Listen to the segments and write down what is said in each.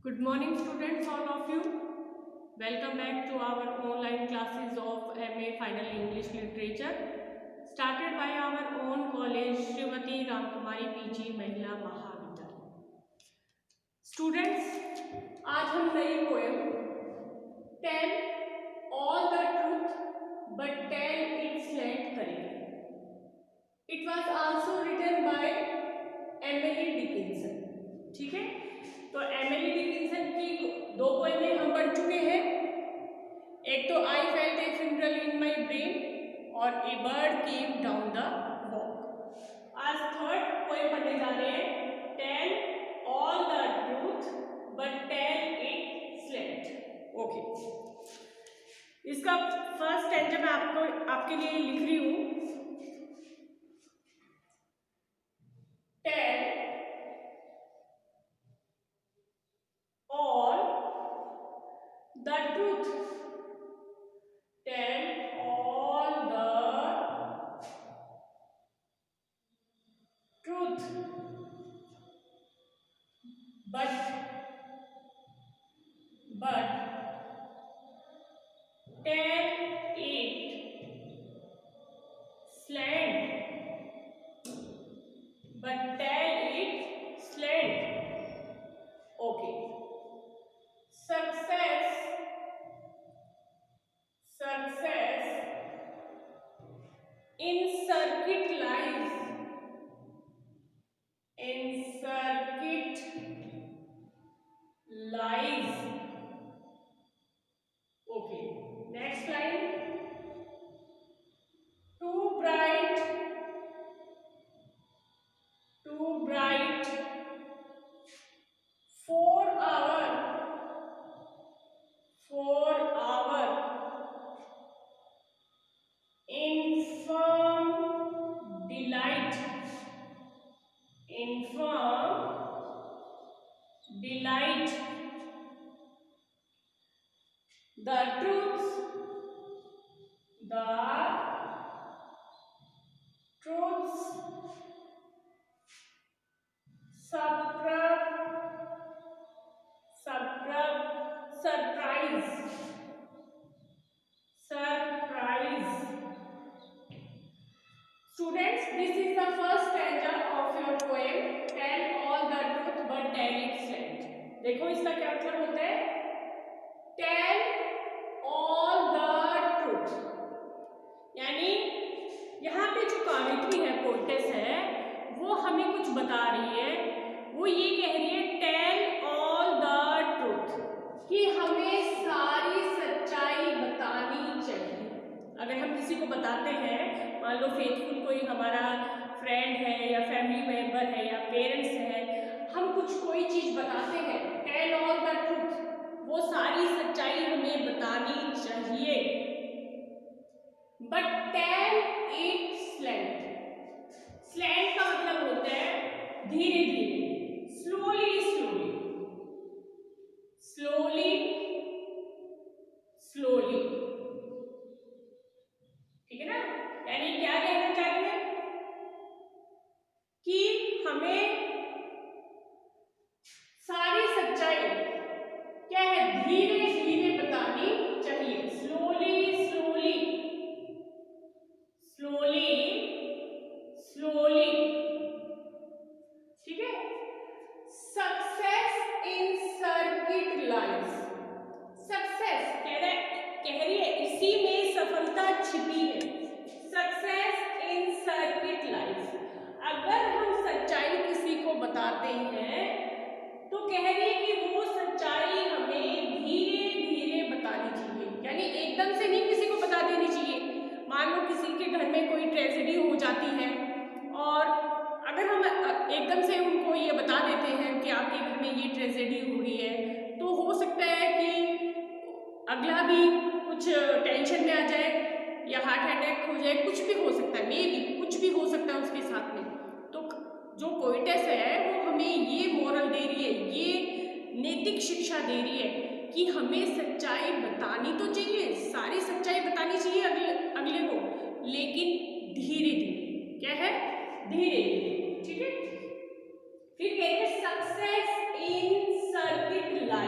Good morning students, all of you. Welcome back to our online classes of MA Final English Literature started by our own college Srimati Ramkumari PG महिला महाविद्यालय। Students, आज हम नई poem Tell all the truth but tell it slant करेंगे। It was also written by Emily Dickinson। ठीक है, तो Emily Dickinson की दो पोएमें हम पढ़ चुके हैं। एक तो I felt a funeral in my brain और a bird came down the walk. आज थर्ड पोएम पढ़ने जा रहे हैं, tell all the truth but tell it slant. Okay, इसका फर्स्ट स्टैंजा मैं आपके लिए लिख रही हूं। Tell the truth, tell all the truth but tell it slant, but tell it slant. Okay, success in circuit lies, okay, next line, too bright for our infirm delight, the truth surprise. Students, this is the first stanza of your poem tell all the truth but tell it slant। देखो इसका क्या मतलब होता है, tell all the truth, यानी यहाँ पे जो कवित्री है, पोएटेस है, वो हमें कुछ बता रही है। वो ये कह रही है टेल ऑल द ट्रूथ, कि हमें सारी सच्चाई बतानी चाहिए। अगर हम किसी को बताते हैं, मान लो फेथफुल कोई हमारा फ्रेंड है या फैमिली मेंबर है या पेरेंट्स है, हम कोई चीज बताते हैं, टेल ऑल द ट्रूथ, वो सारी सच्चाई हमें बतानी चाहिए। But tell it slant, slant का मतलब होता है धीरे धीरे, स्लोली स्लोली, ठीक है ना। यानी क्या कहना चाह रही है कि हमें सारी सच्चाई क्या है, धीरे धीरे बतानी चाहिए, स्लोली ठीक है। Success in circuit lies, success कह रही है इसी में सफलता छिपी है। सक्सेस इन सर्किट लाइज, अगर हम सच्चाई किसी को बताते हैं तो कह रही है कि वो सच्चाई हमें धीरे धीरे बतानी चाहिए, यानी एकदम से नहीं किसी को बता देनी चाहिए। मान लो किसी के घर में कोई ट्रेजेडी हो जाती है और अगर हम एकदम से उनको ये बता देते हैं कि आपके घर में ये ट्रेजेडी हो रही है, तो हो सकता है कि अगला भी कुछ टेंशन में आ जाए या हार्ट अटैक हो जाए, कुछ भी हो सकता है, मे बी कुछ भी हो सकता है उसके साथ में। तो जो पोएटेस है वो हमें ये मोरल दे रही है, ये नैतिक शिक्षा दे रही है कि हमें सच्चाई बतानी तो चाहिए, सारी सच्चाई बतानी चाहिए अगले को, लेकिन धीरे धीरे, क्या है, धीरे धीरे, ठीक है। फिर कहते हैं सक्सेस इन सर्किट लाइफ,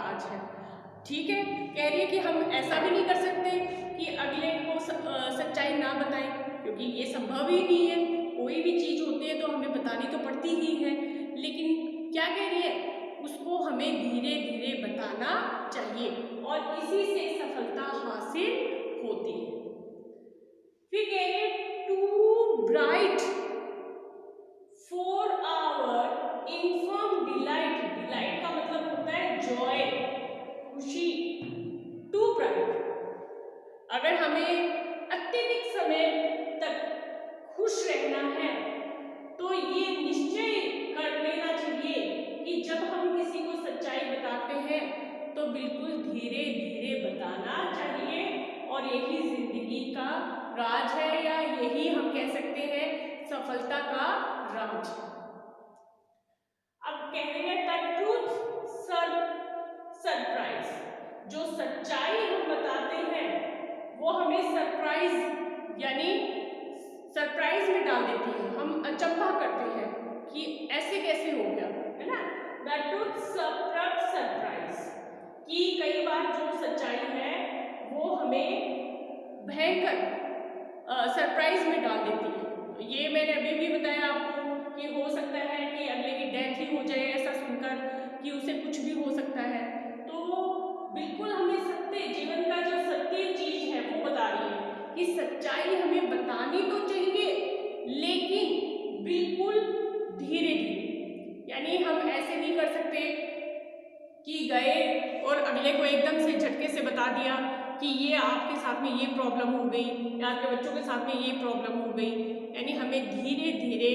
राज है। ठीक है, कह रही है कि हम ऐसा भी नहीं कर सकते कि अगले को सच्चाई ना बताएं, क्योंकि ये संभव ही नहीं है। कोई भी चीज होती है तो हमें बतानी तो पड़ती ही है, लेकिन क्या कह रही है, उसको हमें धीरे धीरे बताना चाहिए और इसी से सफलता हासिल होती है। फिर कह रही है too bright for our infirm delight. Delight का मतलब होता है जॉय, खुशी। टू ब्राइट, अगर हमें अत्यधिक समय तक खुश रहना है तो ये निश्चय कर लेना चाहिए कि जब हम किसी को सच्चाई बताते हैं तो बिल्कुल धीरे धीरे बताना चाहिए, और यही जिंदगी का राज है, या यही हम कह सकते हैं सफलता का राज। अब कह रहे हैं द ट्रूथ सरप्राइज, जो सच्चाई हम बताते हैं वो हमें सरप्राइज यानी सरप्राइज में डाल देती है। हम अचंभा करते हैं कि ऐसे कैसे हो गया, है ना। द ट्रूथ सरप्राइज, कि कई बार जो सच्चाई है वो हमें भयंकर सरप्राइज में डाल देती है। तो ये मैंने अभी भी बताया आपको कि हो सकता है कि अगले की डेथ ही हो जाए ऐसा सुनकर, कि उसे कुछ भी हो सकता है। तो बिल्कुल हमें सत्य, जीवन का जो सत्य चीज है वो बता रही है कि सच्चाई हमें बतानी तो चाहिए, लेकिन बिल्कुल धीरे धीरे। यानी हम ऐसे नहीं कर सकते कि गए और अगले को एकदम से झटके से बता दिया कि ये आपके साथ में ये प्रॉब्लम हो गई या आपके बच्चों के साथ में ये प्रॉब्लम हो गई। यानी हमें धीरे धीरे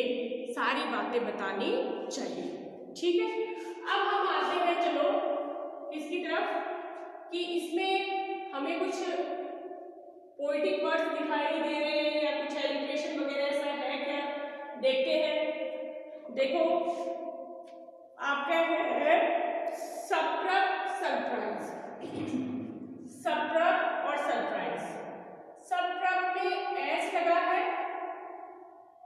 सारी बातें बतानी चाहिए। ठीक है, अब हम आते हैं चलो इसकी तरफ कि इसमें हमें कुछ पोएटिक वर्ड्स दिखाई दे रहे हैं या कुछ एलिट्रेशन वगैरह ऐसा है क्या, देखते हैं। देखो आपका है सरप्राइज, सरप्राइज और सरप्राइज। सरप्राइज में एस लगा है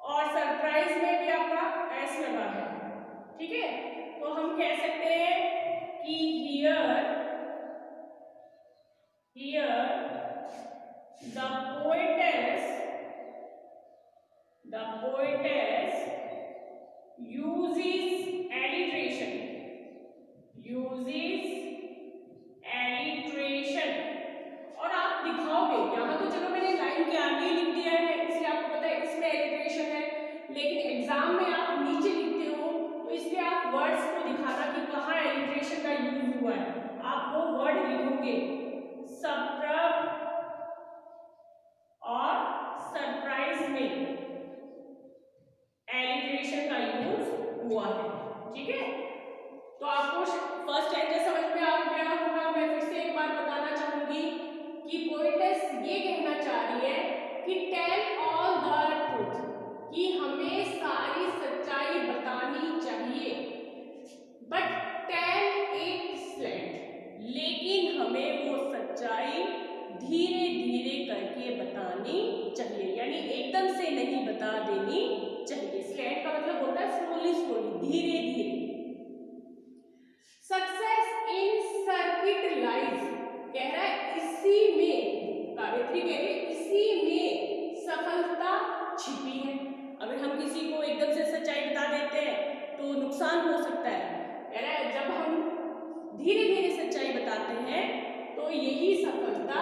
और सरप्राइज में भी आपका एस लगा है। ठीक है, तो हम कह सकते हैं कि here the poetess uses alliteration। और आप दिखाओगे, यहाँ तो चलो मैंने लाइन के आगे लिख दिया है इसलिए आपको पता है इसमें एलिट्रेशन है, लेकिन एग्जाम में आप नीचे लिखते हो तो इसलिए आप वर्ड्स को दिखाना कि कहाँ एलिट्रेशन का यूज हुआ है, आप वो वर्ड लिखोगे। सरप्राइज और सरप्राइज में एलिट्रेशन का यूज हुआ है। ठीक है, तो आपको फर्स्ट स्टेंजर समझ में आ गया होगा। मैं फिर से एक बार बताना चाहूंगी कि पोएटेस ये कहना चाह रही है कि टेल ऑल द ट्रूथ, कि हमें सारी सच्चाई बतानी चाहिए, बट टेल इट स्लैंट, लेकिन हमें वो सच्चाई धीरे धीरे करके बतानी चाहिए, यानी एकदम से नहीं बता देनी चाहिए। स्लैंट का मतलब होता है स्लोली स्लोली, धीरे धीरे। सक्सेस इन सर्किट लाइज, कह रहा है इसी में, गायत्री कह रही है इसी में सफलता छिपी है। अगर हम किसी को एकदम से सच्चाई बता देते हैं तो नुकसान हो सकता है। कह रहा है जब हम धीरे धीरे सच्चाई बताते हैं तो यही सफलता,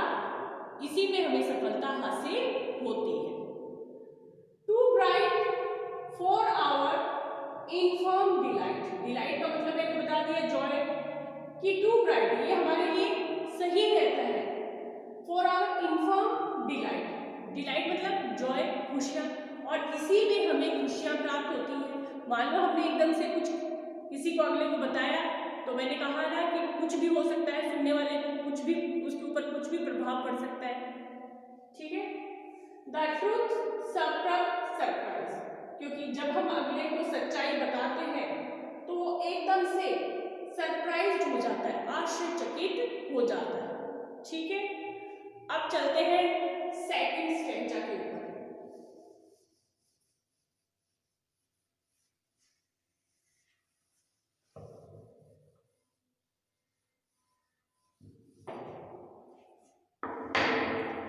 इसी में हमें सफलता हासिल होती है। Too bright for our infirm delight, delight का मतलब मैंने बता दिया जॉय, कि टू ब्राइट ये हमारे लिए सही रहता है। For our infirm delight, delight मतलब जॉय, खुशियां, और इसी में हमें खुशियां प्राप्त होती हैं। मान लो हमने एकदम से कुछ किसी को अगले को बताया, तो मैंने कहा ना कि कुछ भी हो सकता है, सुनने वाले को कुछ भी, उसके ऊपर कुछ भी प्रभाव पड़ सकता है। ठीक है, द ट्रूथ सरप्राइज, क्योंकि जब हम अगले को सच्चाई बताते हैं तो वो एकदम से सरप्राइज्ड हो जाता है, आश्चर्यचकित हो जाता है। ठीक है, अब चलते हैं सेकंड स्टेंजा के ऊपर।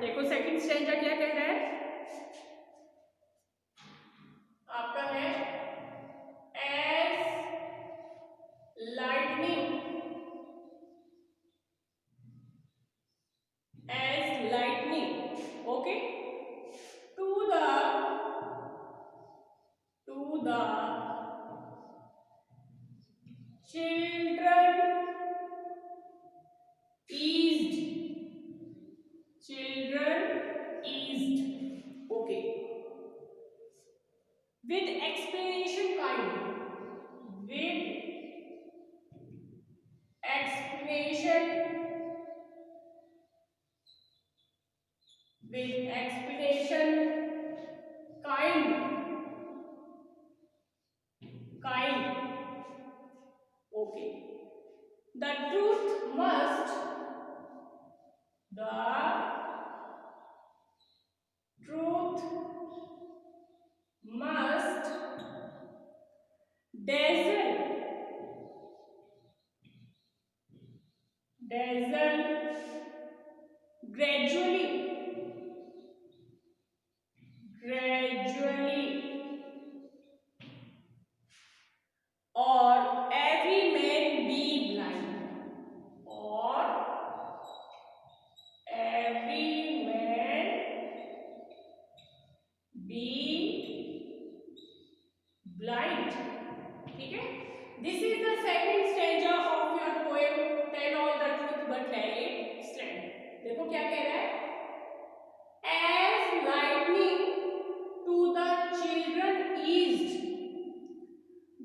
देखो सेकंड स्टैंजा क्या कह रहा है आपका है as lightning okay to the children eased okay with explanation kind with explanation kind okay the truth must dazzle gradually or every man be blind or every man be blind ठीक है this is the second stanza of your poem tell all the truth but tell it stand देखो क्या कह रहा है as lightning to the children eased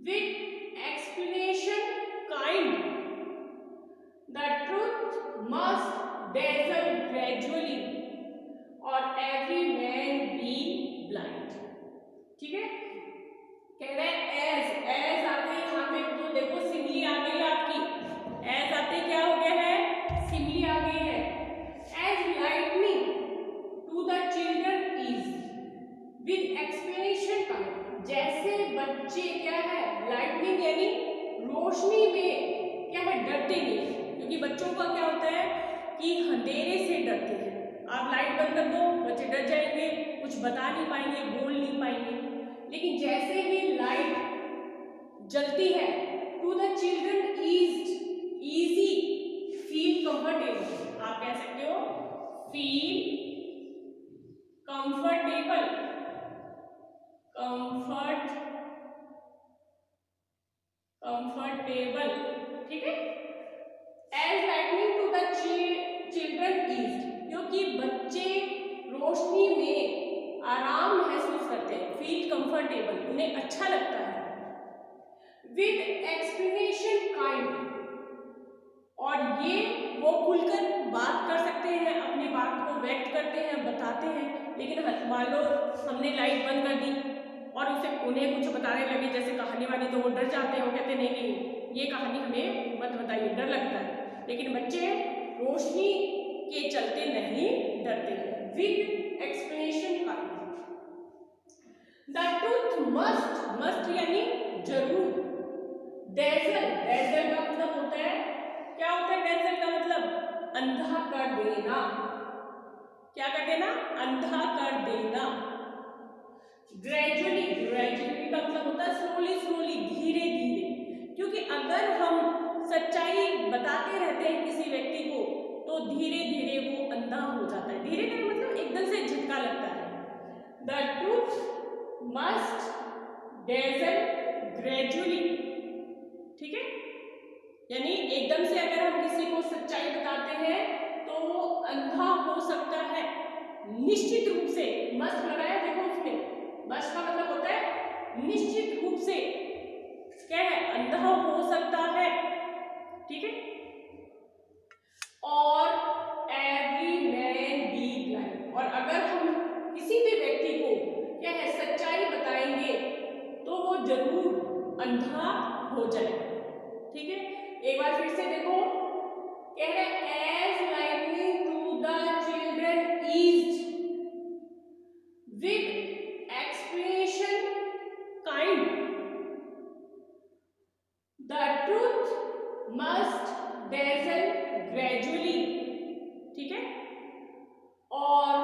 with explanation kind the truth must dazzle gradually or every man be blind ठीक है कह रहे हैं एज आते ही यहाँ पे तो देखो सिमली आ गई आपकी एज आते क्या हो गया है सिमली आ गई है as lightning to the children is with explanation का जैसे बच्चे क्या है लाइटनिंग यानी रोशनी में क्या है डरते नहीं क्योंकि बच्चों का क्या होता है कि अंधेरे से डरते हैं आप लाइट बंद कर दो बच्चे डर जाएंगे कुछ बता नहीं पाएंगे बोल नहीं पाएंगे लेकिन जैसे ही लाइट जलती है to the children easy feel comfortable आप कह सकते हो फील कंफर्टेबल ठीक है as lightning to the children is क्योंकि बच्चे रोशनी में आराम महसूस करते हैं फील कंफर्टेबल उन्हें अच्छा लगता है विद एक्सप्लेनेशन काइंड और ये वो खुलकर बात कर सकते हैं अपनी बात को व्यक्त करते हैं बताते हैं लेकिन मान लो हमने लाइट बंद कर दी और उन्हें कुछ बताने लगे जैसे कहानी वाली तो वो डर जाते हैं वो कहते नहीं नहीं ये कहानी हमें मत बताइए डर लगता है लेकिन बच्चे रोशनी के चलते नहीं डरते हैं with explanation kind the truth must यानी जरूर डेजल का मतलब होता है क्या होता है डेजल का मतलब अंधा कर देना क्या कर देना अंधा कर देना ग्रेजुअली का मतलब होता है स्लोली धीरे धीरे क्योंकि अगर हम सच्चाई बताते रहते हैं किसी व्यक्ति को तो धीरे धीरे वो अंधा हो जाता है धीरे धीरे मतलब एकदम से झटका लगता है the truth must dazzle gradually ठीक है यानी एकदम से अगर हम किसी को सच्चाई बताते हैं तो वो अंधा हो सकता है निश्चित रूप से मस्त लगाया देखो उसमें मस्त का मतलब होता है निश्चित रूप से क्या है अंधा हो सकता है ठीक है और एवरी मैन बी ब्लाइंड और अगर हम किसी भी व्यक्ति को क्या है सच्चाई बताएंगे तो वो जरूर अंधा हो जाएगा ठीक है एक बार फिर से देखो कह रहे as lightning to the children is with explanation kind the truth must dazzle gradually ठीक है और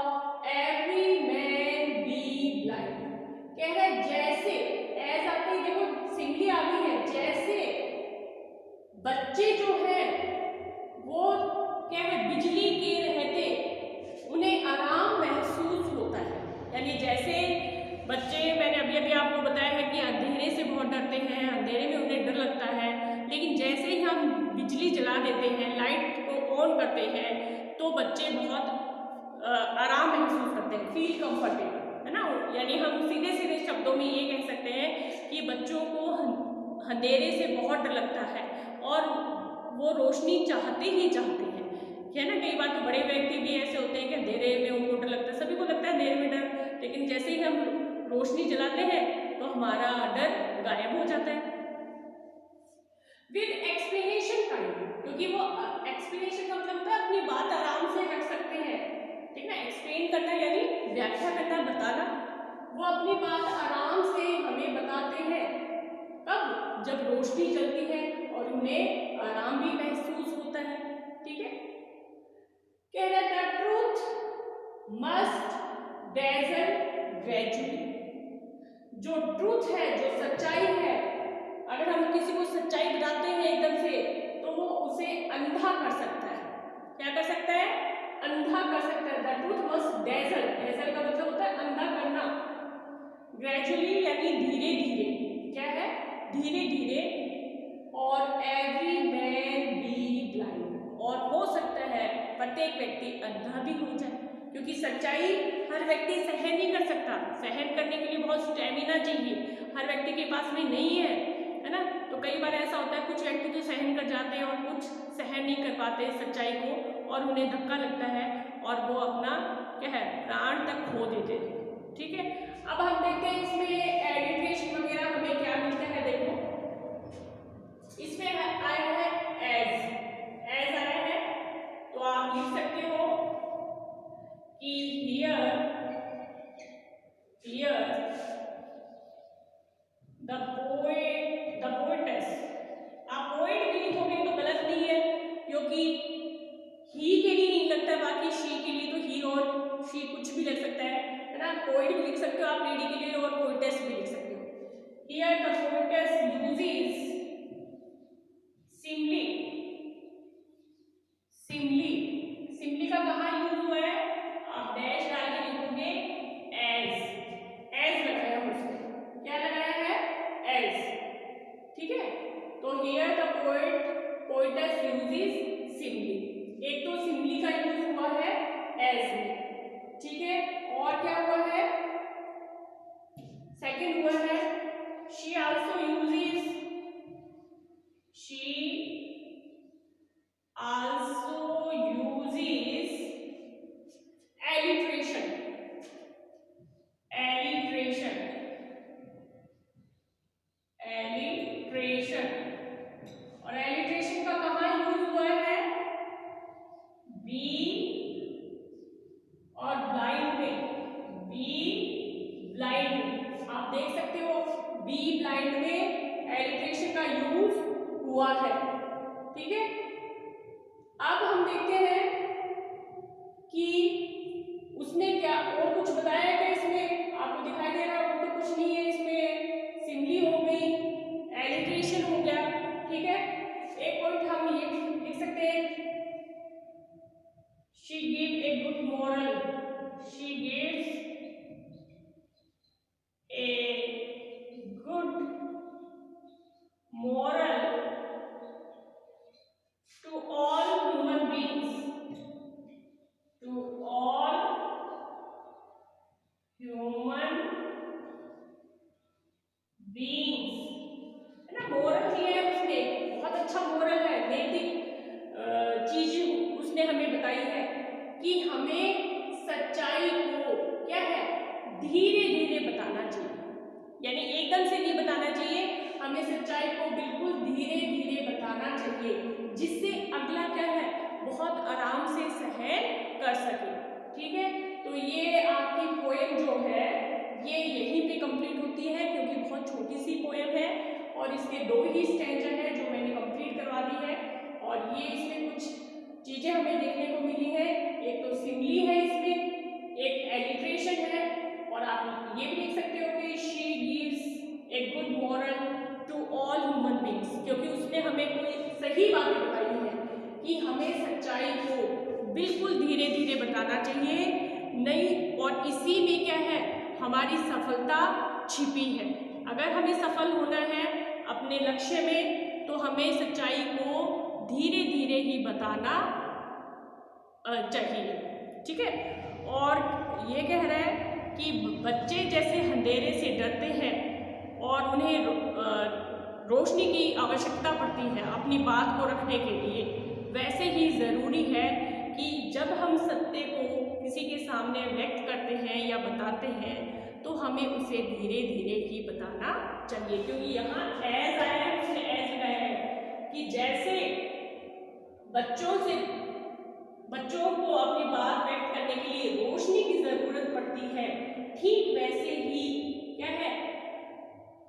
बच्चे जो हैं वो क्या है, बिजली के रहते उन्हें आराम महसूस होता है। यानी जैसे बच्चे, मैंने अभी अभी आपको बताया है कि अंधेरे से बहुत डरते हैं, अंधेरे में उन्हें डर लगता है, लेकिन जैसे ही हम बिजली जला देते हैं, लाइट को ऑन करते हैं, तो बच्चे बहुत आराम महसूस करते हैं, फील कंफर्टेबल, है ना। यानी हम सीधे सीधे शब्दों में ये कह सकते हैं कि बच्चों को अंधेरे से बहुत डर लगता है और वो रोशनी चाहते ही चाहते हैं, है ना। कई बार तो बड़े व्यक्ति भी ऐसे होते हैं कि अंधेरे में उनको डर लगता है, सभी को लगता है अंधेरे में डर, लेकिन जैसे ही हम रोशनी जलाते हैं तो हमारा डर गायब हो जाता है। विद एक्सप्लेनेशन काइंड, क्योंकि वो एक्सप्लेनेशन का मतलब है अपनी बात आराम से रख सकते हैं, ठीक है। एक्सप्लेन करना यानी व्याख्या करना, बताना। वो अपनी बात आराम से हमें बताते हैं, कब, जब रोशनी जलती है और उन्हें आराम भी महसूस होता है, ठीक है। कह रहा है the truth must dazzle gradually, जो ट्रूथ है, जो सच्चाई है, अगर हम किसी को सच्चाई बताते हैं एकदम से तो वो उसे अंधा कर सकता है। क्या कर सकता है? अंधा कर सकता है। The truth must dazzle, dazzle का मतलब होता है अंधा करना। ग्रेजुअली यानी धीरे धीरे, क्या है, धीरे धीरे। और एवरी मैन बी ब्लाइंड, और हो सकता है प्रत्येक व्यक्ति अंधा भी हो जाए, क्योंकि सच्चाई हर व्यक्ति सहन नहीं कर सकता। सहन करने के लिए बहुत स्टेमिना चाहिए, हर व्यक्ति के पास में नहीं है ना। तो कई बार ऐसा होता है कुछ व्यक्ति तो सहन कर जाते हैं और कुछ सहन नहीं कर पाते सच्चाई को, और उन्हें धक्का लगता है और वो अपना क्या है, प्राण तक खो देते हैं, ठीक है। अब हम देखते हैं इसमें एडिट्रेशन वगैरह हमें क्या मिलता है। देखो इसमें आया है एज आया है, तो आप लिख सकते हो कि हियर द पोएटेस। आप पोएट भी लिखोगे तो गलत नहीं है, क्योंकि ही के लिए नहीं लगता है, बाकी शी के लिए तो ही और शी कुछ भी लग सकता है ना। पोएट भी लिख सकते हो आप लेडी के लिए, और पोएटेस भी लिख सकते हो। Here the poetess uses simile. Simile का कहाँ यूज हुआ है? आप डैश डाल के लिखोगे एज लगाया है उसमें। क्या लगाया है? एज, ठीक है। तो here the poetess uses Simli. एक तो सिमली का यूज हुआ है एज में, ठीक है। और क्या हुआ है? सेकंड हुआ है she also uses, she also uses alliteration और alliteration का कहाँ यूज हुआ है? बी और ब्लाइंड में। बी ब्लाइंड, आप देख सकते हो बी ब्लाइंड में alliteration का यूज हुआ है, ठीक है। अब हम देखते हैं कि उसने क्या और कुछ बताया क्या इसमें, आपको दिखाई दे रहा है और तो कुछ नहीं है इसमें। सिमली हो गई, एलिट्रेशन हो गया, ठीक है। एक पॉइंट हम ये लिख सकते हैं, she give a good moral, she gives a good moral to all human beings, to all human beings, है ना। मोरल दिया है उसने, बहुत अच्छा मोरल है, नैतिक चीज उसने हमें बताई है कि हमें सच्चाई को क्या है, धीरे धीरे बताना चाहिए। यानी एकदम से नहीं बताना चाहिए, हमें सच्चाई को बिल्कुल धीरे धीरे बताना चाहिए, जिससे अगला क्या है, बहुत आराम से सहन कर सके, ठीक है। तो ये आपकी पोएम जो है ये यहीं पे कंप्लीट होती है, क्योंकि बहुत छोटी सी पोएम है और इसके 2 ही स्टैंजा है जो मैंने कंप्लीट करवा दी है। और ये इसमें कुछ चीजें हमें देखने को मिली है, एक तो सिमली है इसमें, एक एलिट्रेशन है, और आप ये भी देख सकते हो कि she gives a good moral to all human beings, क्योंकि उसने हमें कोई सही यही बातें बताई हैं कि हमें सच्चाई को बिल्कुल धीरे धीरे बताना चाहिए नहीं, और इसी में क्या है, हमारी सफलता छिपी है। अगर हमें सफल होना है अपने लक्ष्य में तो हमें सच्चाई को धीरे धीरे ही बताना चाहिए, ठीक है। और ये कह रहा है कि बच्चे जैसे अंधेरे से डरते हैं और उन्हें रोशनी की आवश्यकता पड़ती है अपनी बात को रखने के लिए, वैसे ही ज़रूरी है कि जब हम सत्य को किसी के सामने व्यक्त करते हैं या बताते हैं तो हमें उसे धीरे धीरे ही बताना चाहिए। क्योंकि यहाँ एज आया है, उसने एज लगाया है कि जैसे बच्चों को अपनी बात व्यक्त करने के लिए रोशनी की जरूरत पड़ती है, ठीक वैसे ही क्या है,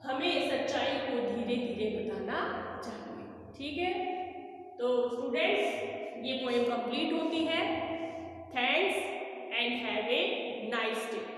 हमें सच्चाई को धीरे धीरे बताना चाहिए, ठीक है। तो स्टूडेंट्स, ये पोएम कंप्लीट होती है। Thanks and have a nice day.